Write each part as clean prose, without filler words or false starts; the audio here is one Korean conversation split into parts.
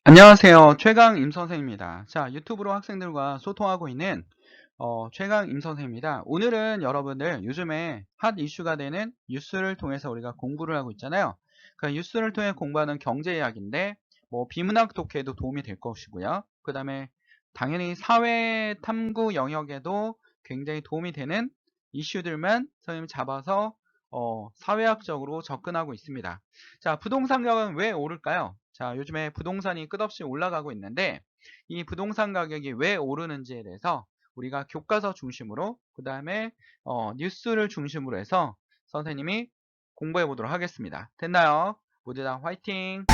안녕하세요. 최강 임 선생입니다. 자, 유튜브로 학생들과 소통하고 있는 최강 임 선생입니다. 오늘은 여러분들 요즘에 핫 이슈가 되는 뉴스를 통해서 우리가 공부를 하고 있잖아요. 그 뉴스를 통해 공부하는 경제 이야기인데 뭐 비문학 독해에도 도움이 될 것이고요. 그 다음에 당연히 사회 탐구 영역에도 굉장히 도움이 되는 이슈들만 선생님이 잡아서 사회학적으로 접근하고 있습니다. 자, 부동산 가격은 왜 오를까요? 자, 요즘에 부동산이 끝없이 올라가고 있는데 이 부동산 가격이 왜 오르는지에 대해서 우리가 교과서 중심으로 그 다음에 뉴스를 중심으로 해서 선생님이 공부해 보도록 하겠습니다. 됐나요? 모두 다 화이팅!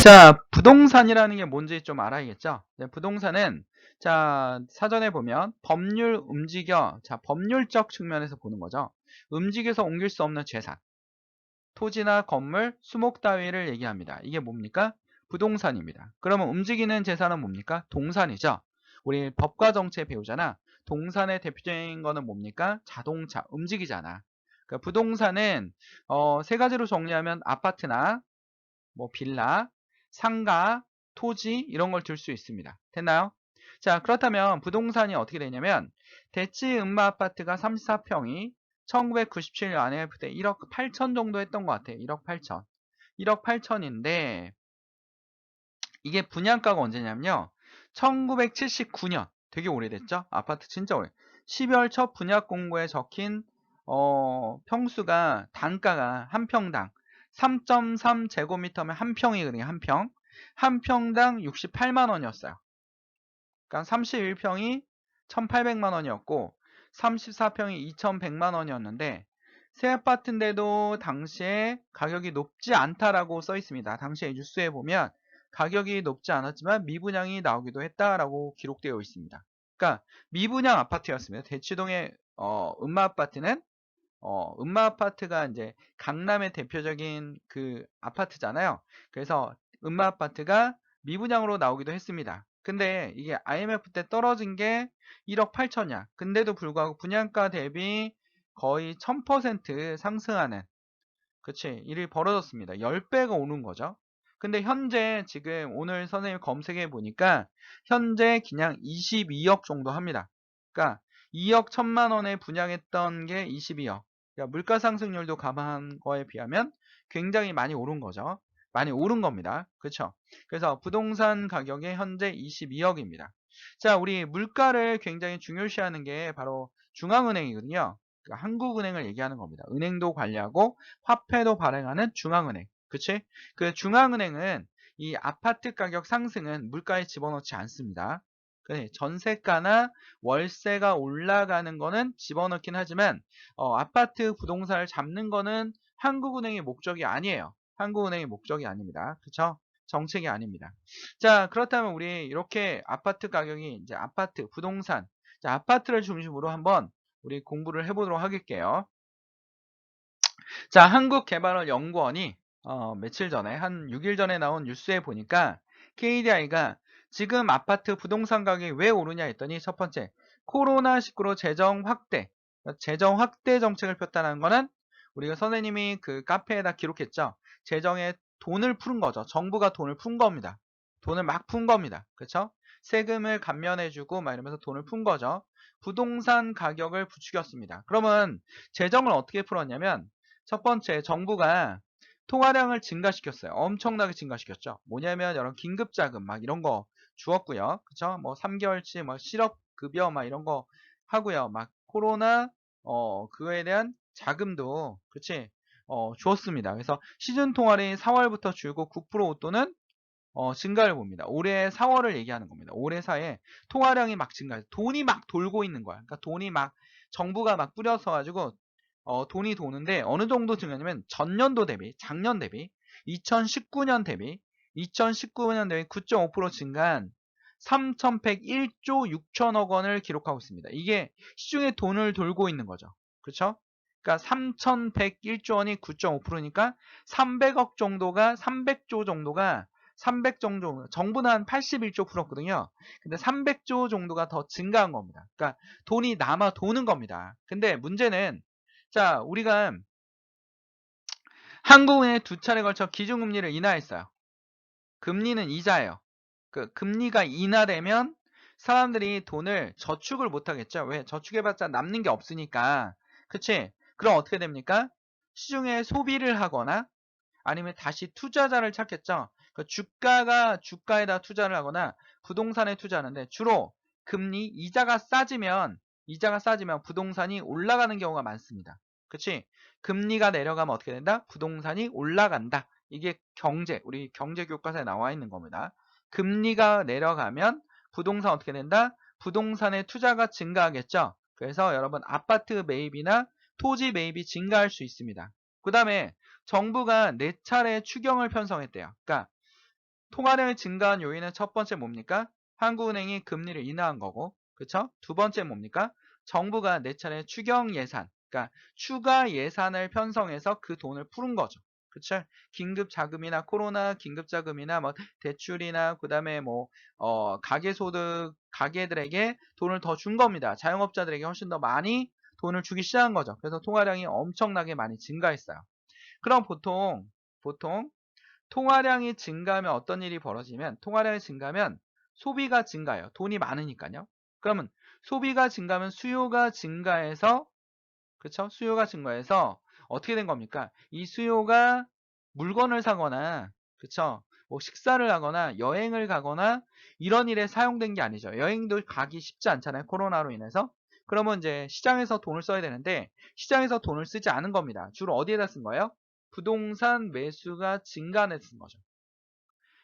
자, 부동산이라는 게 뭔지 좀 알아야겠죠? 네, 부동산은 자, 사전에 보면 법률 움직여, 자, 법률적 측면에서 보는 거죠. 움직여서 옮길 수 없는 재산, 토지나 건물, 수목 따위를 얘기합니다. 이게 뭡니까? 부동산입니다. 그러면 움직이는 재산은 뭡니까? 동산이죠. 우리 법과 정체 배우잖아. 동산의 대표적인 거는 뭡니까? 자동차, 움직이잖아. 그러니까 부동산은 세 가지로 정리하면 아파트나 뭐 빌라, 상가, 토지 이런 걸 들 수 있습니다. 됐나요? 자, 그렇다면 부동산이 어떻게 되냐면 대치 음마 아파트가 34평이 1997년 안에 그때 1억 8천 정도 했던 것 같아요. 1억 8천. 1억 8천인데 이게 분양가가 언제냐면요. 1979년. 되게 오래됐죠? 아파트 진짜 오래. 12월 첫 분양 공고에 적힌 평수가 단가가 한 평당 3.3제곱미터면 한 평이거든요. 한 평. 한 평당 68만 원이었어요. 그러니까 31평이 1,800만 원이었고 34평이 2,100만 원이었는데 새 아파트인데도 당시에 가격이 높지 않다라고 써 있습니다. 당시에 뉴스에 보면 가격이 높지 않았지만 미분양이 나오기도 했다라고 기록되어 있습니다. 그러니까 미분양 아파트였습니다. 대치동의 음마 아파트는 음마 아파트가 이제 강남의 대표적인 그 아파트잖아요. 그래서 음마 아파트가 미분양으로 나오기도 했습니다. 근데 이게 IMF 때 떨어진 게 1억 8천이야. 근데도 불구하고 분양가 대비 거의 1000% 상승하는, 그치, 일이 벌어졌습니다. 10배가 오는 거죠. 근데 현재 지금 오늘 선생님 검색해 보니까 현재 그냥 22억 정도 합니다. 그러니까 2억 1천만 원에 분양했던 게 22억. 그러니까 물가 상승률도 감안한 거에 비하면 굉장히 많이 오른 거죠. 많이 오른 겁니다. 그렇죠? 그래서 부동산 가격이 현재 22억입니다. 자, 우리 물가를 굉장히 중요시하는 게 바로 중앙은행이거든요. 그러니까 한국은행을 얘기하는 겁니다. 은행도 관리하고 화폐도 발행하는 중앙은행. 그치? 그 중앙은행은 이 아파트 가격 상승은 물가에 집어넣지 않습니다. 전세가나 월세가 올라가는 거는 집어넣긴 하지만 아파트 부동산을 잡는 거는 한국은행의 목적이 아니에요. 한국은행의 목적이 아닙니다. 그쵸? 정책이 아닙니다. 자, 그렇다면 우리 이렇게 아파트 가격이 이제 아파트, 부동산, 자, 아파트를 중심으로 한번 우리 공부를 해보도록 하겠게요. 자, 한국개발원연구원이 며칠 전에 한 6일 전에 나온 뉴스에 보니까 KDI가 지금 아파트 부동산 가격이 왜 오르냐 했더니 첫 번째, 코로나19로 재정 확대 정책을 폈다는 거는 우리가 선생님이 그 카페에다 기록했죠. 재정에 돈을 푸는 거죠. 정부가 돈을 푼 겁니다. 돈을 막 푼 겁니다. 그렇죠? 세금을 감면해주고 막 이러면서 돈을 푼 거죠. 부동산 가격을 부추겼습니다. 그러면 재정을 어떻게 풀었냐면 첫 번째, 정부가 통화량을 증가시켰어요. 엄청나게 증가시켰죠. 뭐냐면 여러 긴급자금 막 이런 거 주었고요. 그쵸? 뭐 3개월치 뭐 실업급여 막 이런 거 하고요. 막 코로나 그거에 대한 자금도 그치? 주었습니다. 그래서 시즌 통화량이 4월부터 줄고 9% 또는 증가를 봅니다. 올해 4월을 얘기하는 겁니다. 올해 사이에 통화량이 막 증가해서 돈이 막 돌고 있는 거야. 그러니까 돈이 막 정부가 막 뿌려서 가지고 돈이 도는데 어느 정도 증가냐면 전년도 대비, 작년 대비, 2019년 대비 9.5% 증가한 3,101조 6천억 원을 기록하고 있습니다. 이게 시중에 돈을 돌고 있는 거죠. 그렇죠? 그러니까 3,101조 원이 9.5%니까 300억 정도가 300조 정도가 300 정도 정부는 한 81조 풀었거든요. 근데 300조 정도가 더 증가한 겁니다. 그러니까 돈이 남아 도는 겁니다. 근데 문제는 자, 우리가 한국은행에 두 차례 걸쳐 기준금리를 인하했어요. 금리는 이자예요. 그 금리가 인하되면 사람들이 돈을 저축을 못 하겠죠. 왜? 저축해봤자 남는 게 없으니까. 그치? 그럼 어떻게 됩니까? 시중에 소비를 하거나 아니면 다시 투자자를 찾겠죠. 그 주가에다 투자를 하거나 부동산에 투자하는데 주로 금리 이자가 싸지면 부동산이 올라가는 경우가 많습니다. 그치? 금리가 내려가면 어떻게 된다? 부동산이 올라간다. 이게 우리 경제 교과서에 나와 있는 겁니다. 금리가 내려가면 부동산 어떻게 된다? 부동산의 투자가 증가하겠죠. 그래서 여러분 아파트 매입이나 토지 매입이 증가할 수 있습니다. 그 다음에 정부가 4차례 추경을 편성했대요. 그러니까 통화량이 증가한 요인은 첫 번째 뭡니까? 한국은행이 금리를 인하한 거고, 그쵸? 두 번째 뭡니까? 정부가 4차례 추경 예산, 그러니까 추가 예산을 편성해서 그 돈을 푸른 거죠. 그쵸? 긴급 자금이나 코로나 긴급 자금이나 뭐 대출이나 그다음에 뭐 가계소득 가계들에게 돈을 더 준 겁니다. 자영업자들에게 훨씬 더 많이 돈을 주기 시작한 거죠. 그래서 통화량이 엄청나게 많이 증가했어요. 그럼 보통 통화량이 증가하면 어떤 일이 벌어지면 통화량이 증가하면 소비가 증가해요. 돈이 많으니까요. 그러면 소비가 증가하면 수요가 증가해서 그렇죠? 수요가 증가해서 어떻게 된 겁니까? 이 수요가 물건을 사거나 그렇죠? 뭐 식사를 하거나 여행을 가거나 이런 일에 사용된 게 아니죠. 여행도 가기 쉽지 않잖아요. 코로나로 인해서. 그러면 이제 시장에서 돈을 써야 되는데 시장에서 돈을 쓰지 않은 겁니다. 주로 어디에다 쓴 거예요? 부동산 매수가 증가해 쓴 거죠.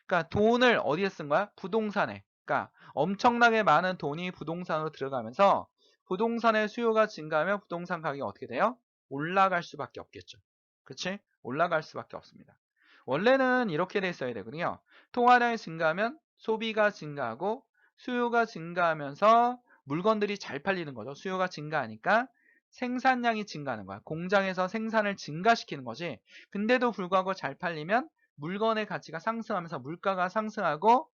그러니까 돈을 어디에 쓴 거야? 부동산에. 그러니까 엄청나게 많은 돈이 부동산으로 들어가면서 부동산의 수요가 증가하면 부동산 가격이 어떻게 돼요? 올라갈 수밖에 없겠죠. 그치? 올라갈 수밖에 없습니다. 원래는 이렇게 돼 있어야 되거든요. 통화량이 증가하면 소비가 증가하고 수요가 증가하면서 물건들이 잘 팔리는 거죠. 수요가 증가하니까 생산량이 증가하는 거야. 공장에서 생산을 증가시키는 거지. 근데도 불구하고 잘 팔리면 물건의 가치가 상승하면서 물가가 상승하고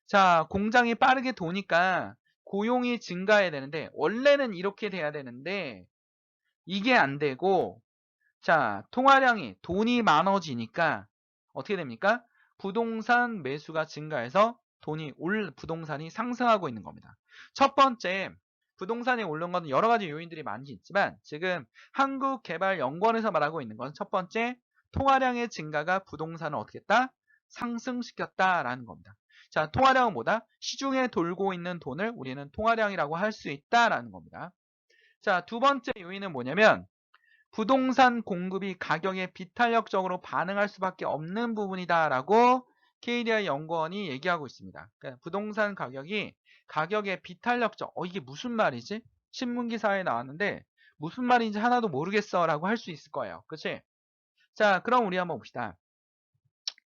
자, 공장이 빠르게 도니까 고용이 증가해야 되는데 원래는 이렇게 돼야 되는데 이게 안 되고 자, 통화량이 돈이 많아지니까 어떻게 됩니까? 부동산 매수가 증가해서 부동산이 상승하고 있는 겁니다. 첫 번째, 부동산이 오른 것은 여러 가지 요인들이 많이 있지만 지금 한국개발연구원에서 말하고 있는 건 첫 번째, 통화량의 증가가 부동산을 어떻게 했다? 상승시켰다라는 겁니다. 자, 통화량은 뭐다? 시중에 돌고 있는 돈을 우리는 통화량이라고 할 수 있다라는 겁니다. 자, 두 번째 요인은 뭐냐면 부동산 공급이 가격에 비탄력적으로 반응할 수밖에 없는 부분이다라고 KDI 연구원이 얘기하고 있습니다. 그러니까 부동산 가격이 가격에 비탄력적, 이게 무슨 말이지? 신문기사에 나왔는데 무슨 말인지 하나도 모르겠어 라고 할 수 있을 거예요. 그치? 자, 그럼 우리 한번 봅시다.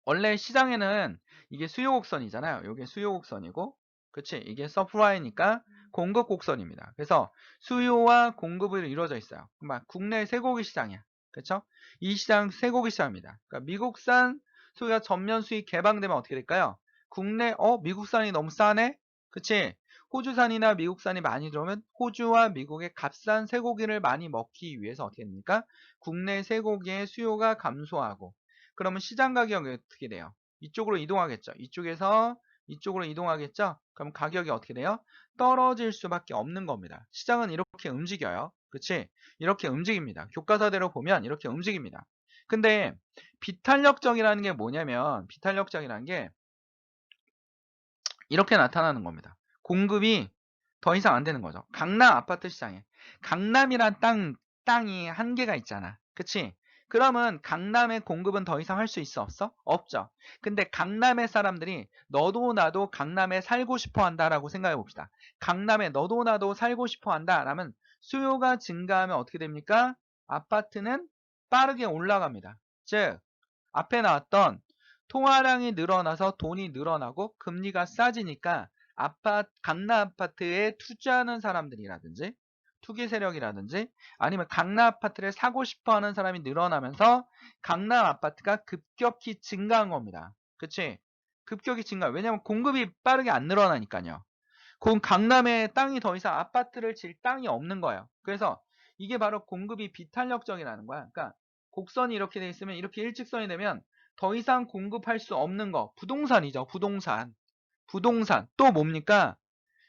원래 시장에는 이게 수요 곡선이잖아요. 이게 수요 곡선이고, 그치? 이게 서프라이니까 공급 곡선입니다. 그래서 수요와 공급으로 이루어져 있어요. 막 국내 쇠고기 시장이야. 그쵸? 이 시장 쇠고기 시장입니다. 그러니까 미국산 소가 전면 수입 개방되면 어떻게 될까요? 국내, 미국산이 너무 싸네? 그치? 호주산이나 미국산이 많이 들어오면 호주와 미국의 값싼 쇠고기를 많이 먹기 위해서 어떻게 됩니까? 국내 쇠고기의 수요가 감소하고, 그러면 시장 가격이 어떻게 돼요? 이쪽으로 이동하겠죠. 이쪽에서 이쪽으로 이동하겠죠. 그럼 가격이 어떻게 돼요? 떨어질 수밖에 없는 겁니다. 시장은 이렇게 움직여요. 그치? 이렇게 움직입니다. 교과서대로 보면 이렇게 움직입니다. 근데 비탄력적이라는 게 뭐냐면 비탄력적이라는 게 이렇게 나타나는 겁니다. 공급이 더 이상 안 되는 거죠. 강남 아파트 시장에 강남이란 땅이 한계가 있잖아. 그치? 그러면 강남의 공급은 더 이상 할 수 있어 없어? 없죠. 근데 강남의 사람들이 너도 나도 강남에 살고 싶어 한다라고 생각해 봅시다. 강남에 너도 나도 살고 싶어 한다라면 수요가 증가하면 어떻게 됩니까? 아파트는 빠르게 올라갑니다. 즉 앞에 나왔던 통화량이 늘어나서 돈이 늘어나고 금리가 싸지니까 강남 아파트에 투자하는 사람들이라든지 투기 세력이라든지 아니면 강남 아파트를 사고 싶어 하는 사람이 늘어나면서 강남 아파트가 급격히 증가한 겁니다. 그치? 급격히 증가. 왜냐면 공급이 빠르게 안 늘어나니까요. 그건 강남에 땅이 더 이상 아파트를 질 땅이 없는 거예요. 그래서 이게 바로 공급이 비탄력적이라는 거야. 그러니까 곡선이 이렇게 돼 있으면 이렇게 일직선이 되면 더 이상 공급할 수 없는 거. 부동산이죠. 부동산. 부동산. 또 뭡니까?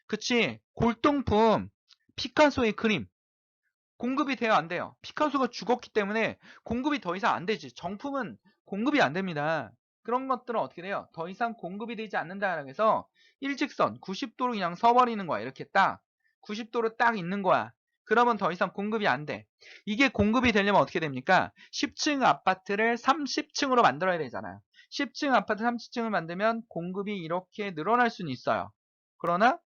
그치? 골동품. 피카소의 그림. 공급이 돼요, 안 돼요? 피카소가 죽었기 때문에 공급이 더 이상 안 되지. 정품은 공급이 안 됩니다. 그런 것들은 어떻게 돼요? 더 이상 공급이 되지 않는다라고 해서 일직선 90도로 그냥 서버리는 거야. 이렇게 딱 90도로 딱 있는 거야. 그러면 더 이상 공급이 안 돼. 이게 공급이 되려면 어떻게 됩니까? 10층 아파트를 30층으로 만들어야 되잖아요. 10층 아파트 30층을 만들면 공급이 이렇게 늘어날 수는 있어요. 그러나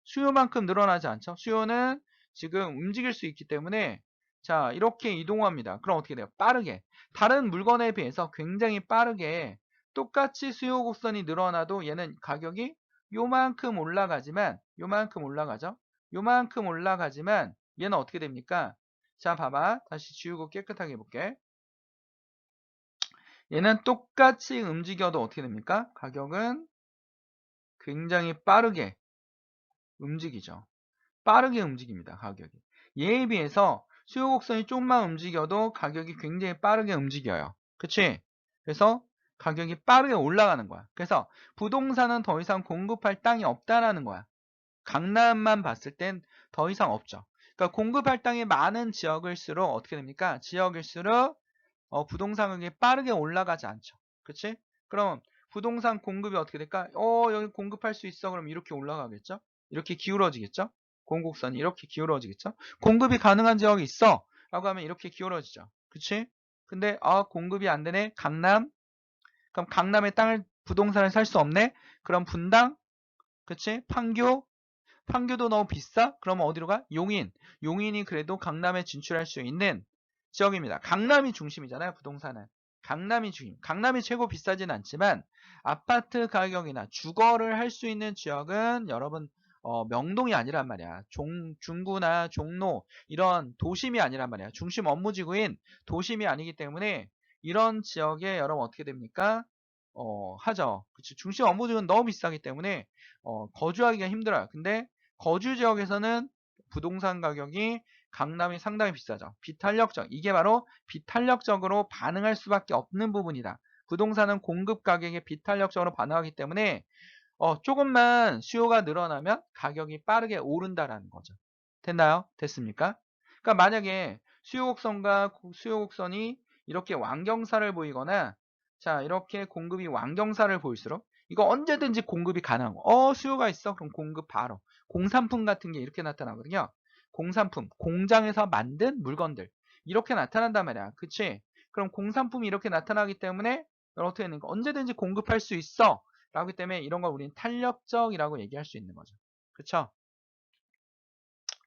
수요만큼 늘어나지 않죠. 수요는 지금 움직일 수 있기 때문에 자 이렇게 이동합니다. 그럼 어떻게 돼요? 빠르게 다른 물건에 비해서 굉장히 빠르게 똑같이 수요 곡선이 늘어나도 얘는 가격이 요만큼 올라가지만 요만큼 올라가죠. 요만큼 올라가지만 얘는 어떻게 됩니까? 자 봐봐 다시 지우고 깨끗하게 해볼게. 얘는 똑같이 움직여도 어떻게 됩니까? 가격은 굉장히 빠르게 움직이죠. 빠르게 움직입니다. 가격이. 얘에 비해서 수요 곡선이 좀만 움직여도 가격이 굉장히 빠르게 움직여요. 그치? 그래서 가격이 빠르게 올라가는 거야. 그래서 부동산은 더 이상 공급할 땅이 없다라는 거야. 강남만 봤을 땐 더 이상 없죠. 그러니까 공급할 땅이 많은 지역일수록 어떻게 됩니까? 지역일수록 부동산 가격이 빠르게 올라가지 않죠. 그치? 그럼 부동산 공급이 어떻게 될까? 여기 공급할 수 있어. 그럼 이렇게 올라가겠죠? 이렇게 기울어지겠죠? 공곡선이 이렇게 기울어지겠죠? 공급이 가능한 지역이 있어. 라고 하면 이렇게 기울어지죠. 그치? 근데 공급이 안 되네. 강남. 그럼 강남의 땅을 부동산을 살 수 없네. 그럼 분당. 그치? 판교. 판교도 너무 비싸? 그러면 어디로 가? 용인. 용인이 그래도 강남에 진출할 수 있는 지역입니다. 강남이 중심이잖아요. 부동산은. 강남이 중심. 강남이 최고 비싸진 않지만 아파트 가격이나 주거를 할 수 있는 지역은 여러분 명동이 아니란 말이야. 중구나 종로 이런 도심이 아니란 말이야. 중심 업무지구인 도심이 아니기 때문에 이런 지역에 여러분 어떻게 됩니까? 하죠. 그치. 중심 업무지구는 너무 비싸기 때문에 거주하기가 힘들어요. 근데 거주 지역에서는 부동산 가격이 강남이 상당히 비싸죠. 비탄력적. 이게 바로 비탄력적으로 반응할 수밖에 없는 부분이다. 부동산은 공급 가격에 비탄력적으로 반응하기 때문에 조금만 수요가 늘어나면 가격이 빠르게 오른다라는 거죠. 됐나요? 됐습니까? 그러니까 만약에 수요곡선과 수요곡선이 이렇게 완경사를 보이거나 자 이렇게 공급이 완경사를 보일수록 이거 언제든지 공급이 가능한 거. 수요가 있어? 그럼 공급 바로. 공산품 같은 게 이렇게 나타나거든요. 공산품, 공장에서 만든 물건들 이렇게 나타난단 말이야. 그치? 그럼 공산품이 이렇게 나타나기 때문에 어떻게 되는 거? 언제든지 공급할 수 있어. 라기 때문에 이런 걸 우리는 탄력적이라고 얘기할 수 있는 거죠. 그쵸?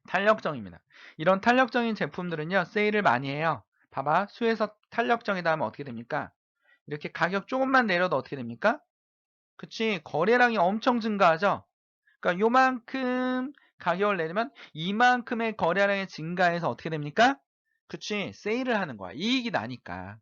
탄력적입니다. 이런 탄력적인 제품들은요, 세일을 많이 해요. 봐봐. 수에서 탄력적이다 하면 어떻게 됩니까? 이렇게 가격 조금만 내려도 어떻게 됩니까? 그치? 거래량이 엄청 증가하죠? 그러니까 요만큼 가격을 내리면 이만큼의 거래량이 증가해서 어떻게 됩니까? 그치? 세일을 하는 거야. 이익이 나니까.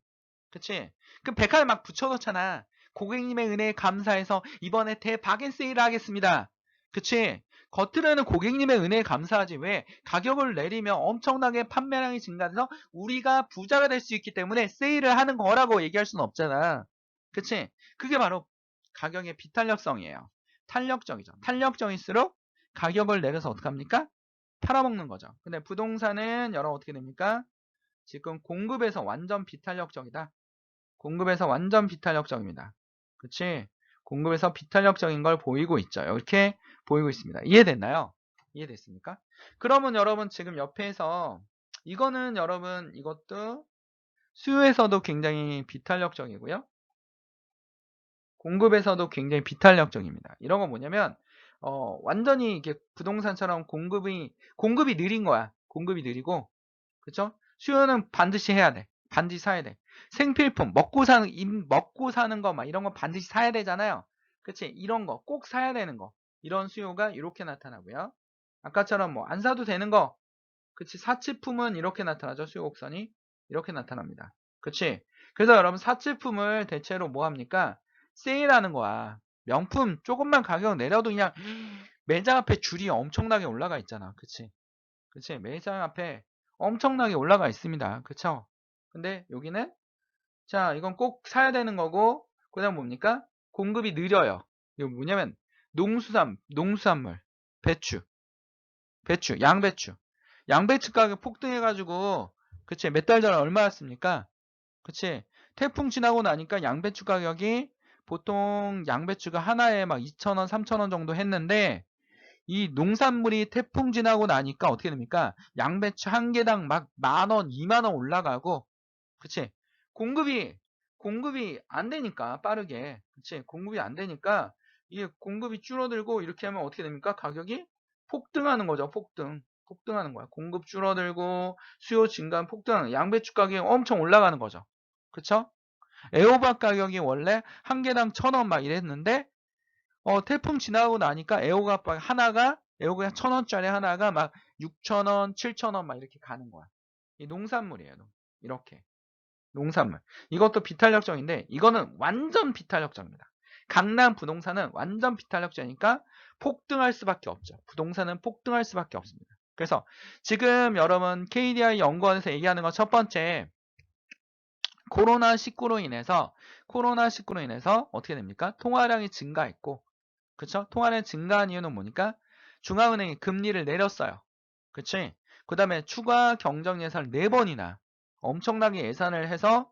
그치? 그럼 백화점 막 붙여놓잖아. 고객님의 은혜에 감사해서 이번에 대박인 세일을 하겠습니다. 그치? 겉으로는 고객님의 은혜에 감사하지. 왜? 가격을 내리면 엄청나게 판매량이 증가해서 우리가 부자가 될 수 있기 때문에 세일을 하는 거라고 얘기할 수는 없잖아. 그치? 그게 바로 가격의 비탄력성이에요. 탄력적이죠. 탄력적일수록 가격을 내려서 어떡합니까? 팔아먹는 거죠. 근데 부동산은 여러분 어떻게 됩니까? 지금 공급에서 완전 비탄력적이다. 공급에서 완전 비탄력적입니다. 그치? 공급에서 비탄력적인 걸 보이고 있죠. 이렇게 보이고 있습니다. 이해됐나요? 이해됐습니까? 그러면 여러분 지금 옆에서 이거는 여러분 이것도 수요에서도 굉장히 비탄력적이고요. 공급에서도 굉장히 비탄력적입니다. 이런 건 뭐냐면 완전히 이게 부동산처럼 공급이 느린 거야. 공급이 느리고 그쵸? 수요는 반드시 해야 돼. 반드시 사야 돼. 생필품, 먹고 사는 거 막 이런 거 반드시 사야 되잖아요. 그치? 이런 거 꼭 사야 되는 거. 이런 수요가 이렇게 나타나고요. 아까처럼 뭐 안 사도 되는 거, 그치? 사치품은 이렇게 나타나죠. 수요 곡선이 이렇게 나타납니다. 그치? 그래서 여러분 사치품을 대체로 뭐 합니까? 세일하는 거야. 명품 조금만 가격 내려도 그냥 매장 앞에 줄이 엄청나게 올라가 있잖아. 그치? 그치? 매장 앞에 엄청나게 올라가 있습니다. 그쵸? 근데 여기는 자, 이건 꼭 사야 되는 거고, 그 다음 뭡니까? 공급이 느려요. 이거 뭐냐면, 농수산물, 배추, 양배추. 양배추 가격 폭등해가지고, 그치, 몇 달 전에 얼마였습니까? 그치, 태풍 지나고 나니까 양배추 가격이 보통 양배추가 하나에 막 2,000원, 3,000원 정도 했는데, 이 농산물이 태풍 지나고 나니까 어떻게 됩니까? 양배추 한 개당 막 10,000원, 20,000원 올라가고, 그치? 공급이 안 되니까 빠르게, 그치? 공급이 안 되니까 이게 공급이 줄어들고 이렇게 하면 어떻게 됩니까? 가격이 폭등하는 거죠. 폭등하는 거야. 공급 줄어들고 수요 증가는 폭등하는, 양배추 가격이 엄청 올라가는 거죠. 그쵸? 애호박 가격이 원래 한 개당 1,000원 막 이랬는데 태풍 지나고 나니까 애호박 하나가, 애호박 1,000원짜리 하나가 막 6,000원, 7,000원 막 이렇게 가는 거야. 이 농산물이에요. 이렇게. 농산물. 이것도 비탄력적인데 이거는 완전 비탄력적입니다. 강남 부동산은 완전 비탄력적이니까 폭등할 수밖에 없죠. 부동산은 폭등할 수밖에 없습니다. 그래서 지금 여러분 KDI 연구원에서 얘기하는 건 첫 번째, 코로나19로 인해서 어떻게 됩니까? 통화량이 증가했고, 그쵸? 통화량이 증가한 이유는 뭐니까? 중앙은행이 금리를 내렸어요. 그치? 그 다음에 추가 경정 예산을 4번이나 엄청나게 예산을 해서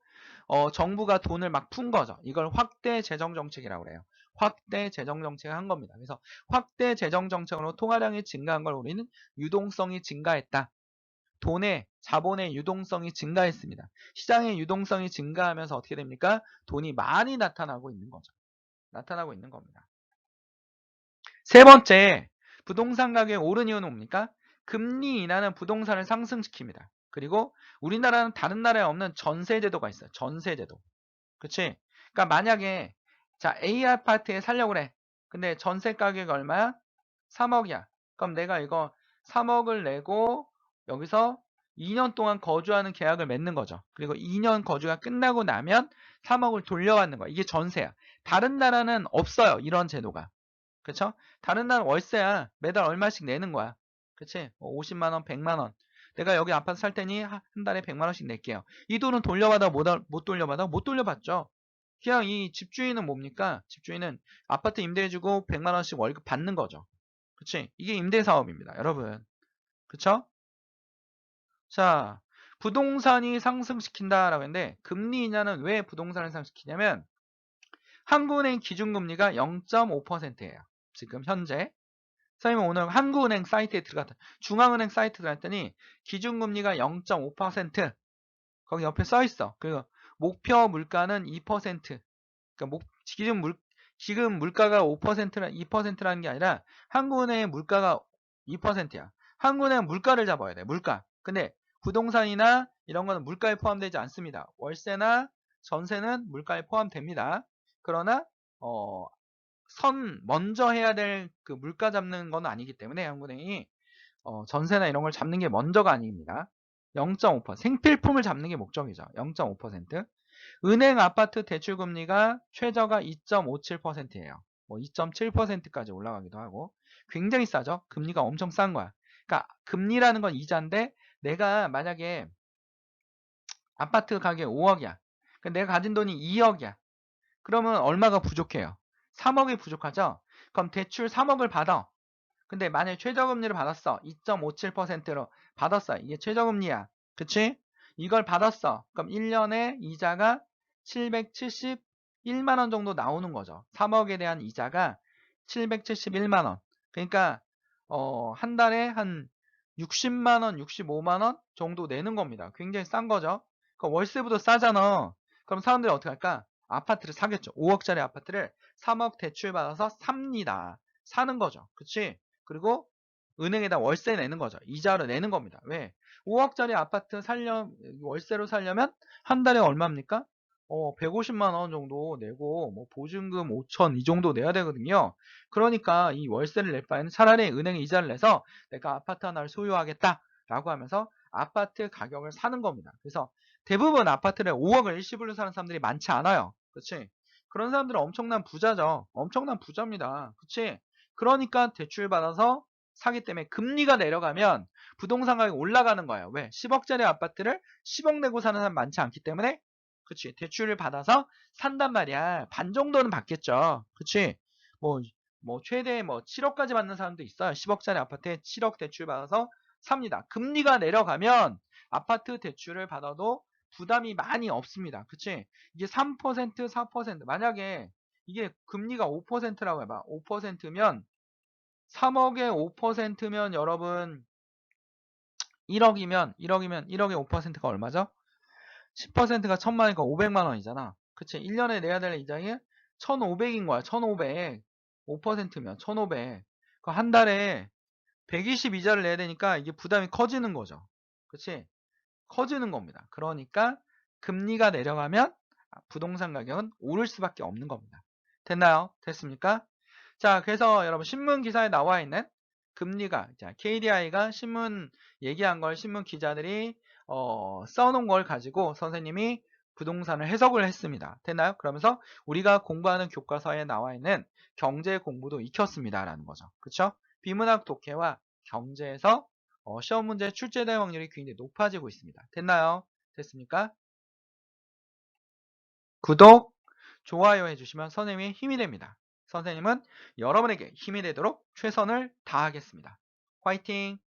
정부가 돈을 막 푼 거죠. 이걸 확대 재정 정책이라고 그래요. 확대 재정 정책을 한 겁니다. 그래서 확대 재정 정책으로 통화량이 증가한 걸 우리는 유동성이 증가했다. 자본의 유동성이 증가했습니다. 시장의 유동성이 증가하면서 어떻게 됩니까? 돈이 많이 나타나고 있는 거죠. 나타나고 있는 겁니다. 세 번째, 부동산 가격이 오른 이유는 뭡니까? 금리 인하는 부동산을 상승시킵니다. 그리고 우리나라는 다른 나라에 없는 전세제도가 있어요. 전세제도. 그치? 그러니까 만약에 자 A 아파트에 살려고 그래. 근데 전세 가격이 얼마야? 3억이야. 그럼 내가 이거 3억을 내고 여기서 2년 동안 거주하는 계약을 맺는 거죠. 그리고 2년 거주가 끝나고 나면 3억을 돌려받는 거야. 이게 전세야. 다른 나라는 없어요. 이런 제도가. 그쵸? 다른 나라는 월세야. 매달 얼마씩 내는 거야. 그치? 50만 원, 100만 원. 내가 여기 아파트 살 테니 한 달에 100만 원씩 낼게요. 이 돈은 돌려받아 못 돌려받아? 못 돌려받죠. 그냥 이 집주인은 뭡니까? 집주인은 아파트 임대해주고 100만 원씩 월급 받는 거죠. 그치? 이게 임대사업입니다. 여러분. 그쵸? 자, 부동산이 상승시킨다라고 했는데 금리 인하는 왜 부동산을 상승시키냐면 한국은행 기준금리가 0.5%예요. 지금 현재. 선생님 오늘 한국은행 사이트에 들어갔다. 중앙은행 사이트 들어갔더니 기준금리가 0.5%. 거기 옆에 써있어. 그리고 목표 물가는 2%. 그러니까 지금 물가가 2%라는 게 아니라 한국은행의 물가가 2%야. 한국은행은 물가를 잡아야 돼. 물가. 근데 부동산이나 이런 거는 물가에 포함되지 않습니다. 월세나 전세는 물가에 포함됩니다. 그러나 먼저 해야 될 그 물가 잡는 건 아니기 때문에 한국은행이 전세나 이런 걸 잡는 게 먼저가 아닙니다. 0.5%. 생필품을 잡는 게 목적이죠. 0.5%. 은행 아파트 대출 금리가 최저가 2.57%예요. 뭐 2.7%까지 올라가기도 하고 굉장히 싸죠. 금리가 엄청 싼 거야. 그러니까 금리라는 건 이자인데 내가 만약에 아파트 가격이 5억이야. 내가 가진 돈이 2억이야. 그러면 얼마가 부족해요? 3억이 부족하죠? 그럼 대출 3억을 받아. 근데 만약에 최저금리를 받았어. 2.57%로 받았어. 이게 최저금리야. 그치? 이걸 받았어. 그럼 1년에 이자가 771만 원 정도 나오는 거죠. 3억에 대한 이자가 771만 원. 그러니까 한 달에 한 60만 원, 65만 원 정도 내는 겁니다. 굉장히 싼 거죠. 그럼 월세보다 싸잖아. 그럼 사람들이 어떻게 할까? 아파트를 사겠죠. 5억짜리 아파트를 3억 대출 받아서 삽니다. 사는 거죠. 그치? 그리고 은행에다 월세 내는 거죠. 이자를 내는 겁니다. 왜? 5억짜리 아파트 월세로 살려면 한 달에 얼마입니까? 150만 원 정도 내고 뭐 보증금 5천 이 정도 내야 되거든요. 그러니까 이 월세를 낼 바에는 차라리 은행에 이자를 내서 내가 아파트 하나를 소유하겠다라고 하면서 아파트 가격을 사는 겁니다. 그래서 대부분 아파트를 5억을 일시불로 사는 사람들이 많지 않아요. 그렇지? 그런 사람들은 엄청난 부자죠. 엄청난 부자입니다. 그렇지? 그러니까 대출 받아서 사기 때문에 금리가 내려가면 부동산 가격이 올라가는 거예요. 왜? 10억짜리 아파트를 10억 내고 사는 사람 많지 않기 때문에 그치. 대출을 받아서 산단 말이야. 반 정도는 받겠죠. 그치. 뭐, 최대 7억까지 받는 사람도 있어요. 10억짜리 아파트에 7억 대출 받아서 삽니다. 금리가 내려가면 아파트 대출을 받아도 부담이 많이 없습니다. 그치. 이게 3%, 4%. 만약에 이게 금리가 5%라고 해봐. 5%면 3억에 5%면 여러분 1억이면 1억에 5%가 얼마죠? 10%가 1000만이니까 500만 원이잖아. 그치? 1년에 내야 될 이자가 1500인 거야. 1500. 5%면 1500. 그 한 달에 120 이자를 내야 되니까 이게 부담이 커지는 거죠. 그치? 커지는 겁니다. 그러니까 금리가 내려가면 부동산 가격은 오를 수밖에 없는 겁니다. 됐나요? 됐습니까? 자, 그래서 여러분 신문 기사에 나와 있는 금리가 KDI가 신문 얘기한 걸 신문 기자들이 써놓은 걸 가지고 선생님이 부동산을 해석을 했습니다. 됐나요? 그러면서 우리가 공부하는 교과서에 나와 있는 경제 공부도 익혔습니다라는 거죠. 그렇죠? 비문학 독해와 경제에서 시험 문제 출제될 확률이 굉장히 높아지고 있습니다. 됐나요? 됐습니까? 구독, 좋아요 해주시면 선생님이 힘이 됩니다. 선생님은 여러분에게 힘이 되도록 최선을 다하겠습니다. 화이팅!